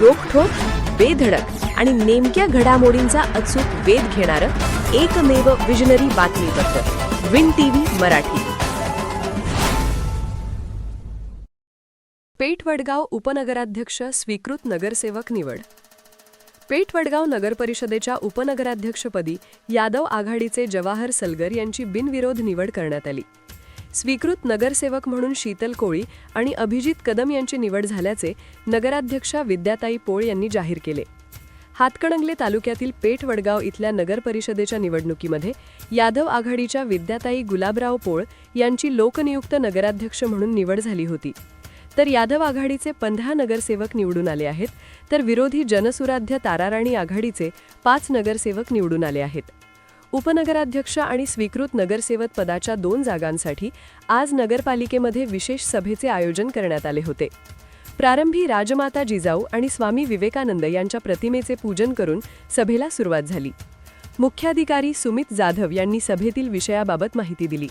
रोखठोक, बेधडक आणि नेमक्या घडामोडींचा अचूक वेध घेणारं एकमेव विजनरी बातमीपत्र विन टीव्ही मराठी. पेठ वडगाव उपनगराध्यक्ष स्वीकृत नगरसेवक निवड. पेठ वडगाव नगरपरिषदेच्या उपनगराध्यक्षपदी यादव आघाडीचे जवाहर सलगर यांची बिनविरोध निवड करण्यात आली. स्वीकृत नगरसेवक म्हणून शीतल कोळी आणि अभिजित कदम यांची निवड झाल्याचे नगराध्यक्षा विद्याताई पोळ यांनी जाहीर केले. हातकणंगले तालुक्यातील पेठ वडगाव इथल्या नगरपरिषदेच्या निवडणुकीमध्ये यादव आघाडीच्या विद्याताई गुलाबराव पोळ यांची लोकनियुक्त नगराध्यक्ष म्हणून निवड झाली होती. तर यादव आघाडीचे 15 नगरसेवक निवडून आले आहेत, तर विरोधी जनसुराध्य ताराराणी आघाडीचे 5 नगरसेवक निवडून आले आहेत. उपनगराध्यक्ष आणि स्वीकृत नगरसेवक पदाच्या 2 जागांसाठी आज नगरपालिकेमध्ये विशेष सभेचे आयोजन करण्यात आले होते. प्रारंभी राजमाता जिजाऊ आणि स्वामी विवेकानंद यांच्या प्रतिमेचे पूजन करून सभेला सुरुवात झाली. मुख्याधिकारी सुमित जाधव यांनी सभेतील विषयाबाबत माहिती दिली.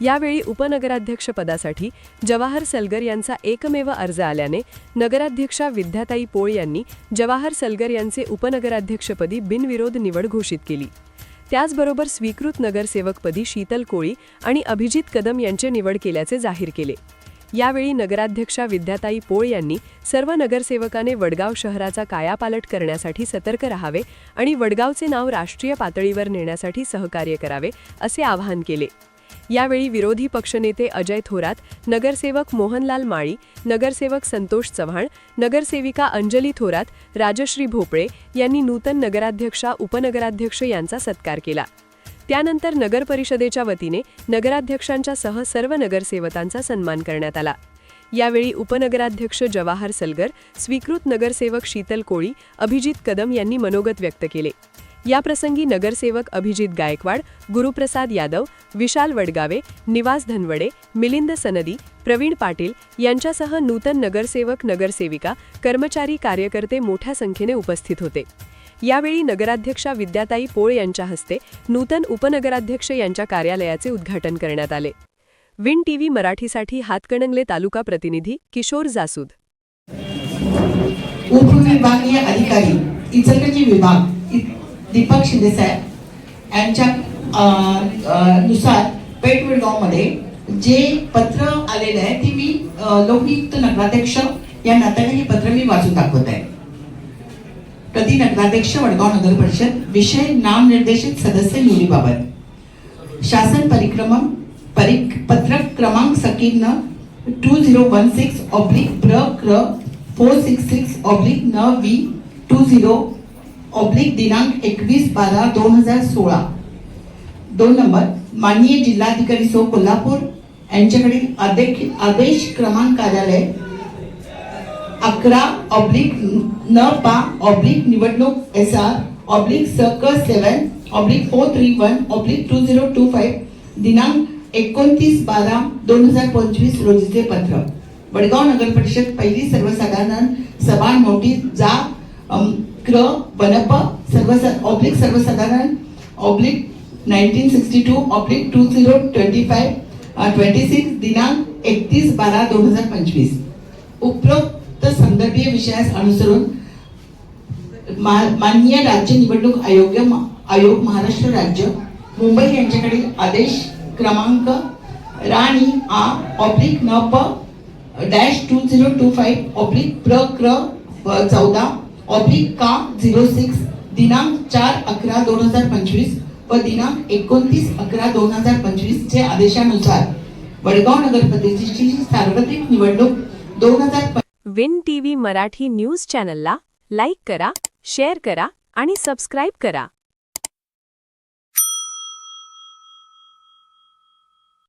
यावेळी उपनगराध्यक्षपदासाठी जवाहर सलगर यांचा एकमेव अर्ज आल्याने नगराध्यक्षा विद्याताई पोळ यांनी जवाहर सलगर यांचे उपनगराध्यक्षपदी बिनविरोध निवड घोषित केली. त्याचबरोबर स्वीकृत नगरसेवकपदी शीतल कोळी आणि अभिजित कदम यांचे निवड केल्याचे जाहीर केले. यावेळी नगराध्यक्षा विद्याताई पोळ यांनी सर्व नगरसेवकाने वडगाव शहराचा कायापालट करण्यासाठी सतर्क राहावे आणि वडगावचे नाव राष्ट्रीय पातळीवर नेण्यासाठी सहकार्य करावे असे आवाहन केले. यावेळी विरोधी पक्षनेते अजय थोरात, नगरसेवक मोहनलाल माळी, नगरसेवक संतोष चव्हाण, नगरसेविका अंजली थोरात, राजश्री भोपळे यांनी नूतन नगराध्यक्षा उपनगराध्यक्ष यांचा सत्कार केला. त्यानंतर नगरपरिषदेच्या वतीने नगराध्यक्षांच्या सह सर्व नगरसेवकांचा सन्मान करण्यात आला. यावेळी उपनगराध्यक्ष जवाहर सलगर, स्वीकृत नगरसेवक शीतल कोळी, अभिजित कदम यांनी मनोगत व्यक्त केले. याप्रसंगी नगरसेवक अभिजित गायकवाड, गुरुप्रसाद यादव, विशाल वडगावे, निवास धनवडे, मिलिंद सनदी, प्रवीण पाटील यांच्यासह नूतन नगरसेवक, नगरसेविका, कर्मचारी, कार्यकर्ते मोठ्या संख्येने उपस्थित होते. यावेळी नगराध्यक्षा विद्याताई पोळ यांच्या हस्ते नूतन उपनगराध्यक्ष यांच्या कार्यालयाचे उद्घाटन करण्यात आले. विन टीव्ही मराठीसाठी हातकणंगले तालुका प्रतिनिधी किशोर जासूद. उपविभागीय अधिकारी इचलकरंजी विभाग दीपक शिंदेसाहेब यांच्या नुसार पेठ वडगावमध्ये जे पत्र आलेले आहे ती मी लोकनियुक्त नगराध्यक्ष या नात्याने हे पत्र मी वाचून दाखवत आहे. प्रति नगराध्यक्ष वडगाव नगर परिषद, विषय नामनिर्देशित सदस्य निवडीबाबत. शासन पत्रक क्रमांक संकीर्ण 2016/ब्र 466/9V 20 दिनांक 21/12/2016. 2 नंबर माननीय जिल्हाधिकारी सो कोल्हापूर यांच्याकडील आदेश क्रमांक कार्यालय 11/9/निवडणूक SR/Circle 7/431/2025 दिनांक 29/12/2025 रोजीचे पत्र. वडगाव नगर परिषद पहिली सर्वसाधारण सभा नोटीस जा क्र बनप सर्वसाधारण 1962/2025 दिनांक 31/12/2025. उपरोक्त संदर्भीय विषयास अनुसरून माननीय राज्य निवडणूक आयोग महाराष्ट्र राज्य मुंबई यांच्याकडील आदेश क्रमांक राणी A/9/2025/Pr 14/06 दिनांक 4/11/2025 व दिनांक 29/11/2025 चे आदेशानुसार वडगाव नगर परिषदेची सार्वत्रिक निवडणूक 2025. विन टीव्ही मराठी न्यूज चॅनलला लाईक करा, शेअर करा आणि सबस्क्राईब करा.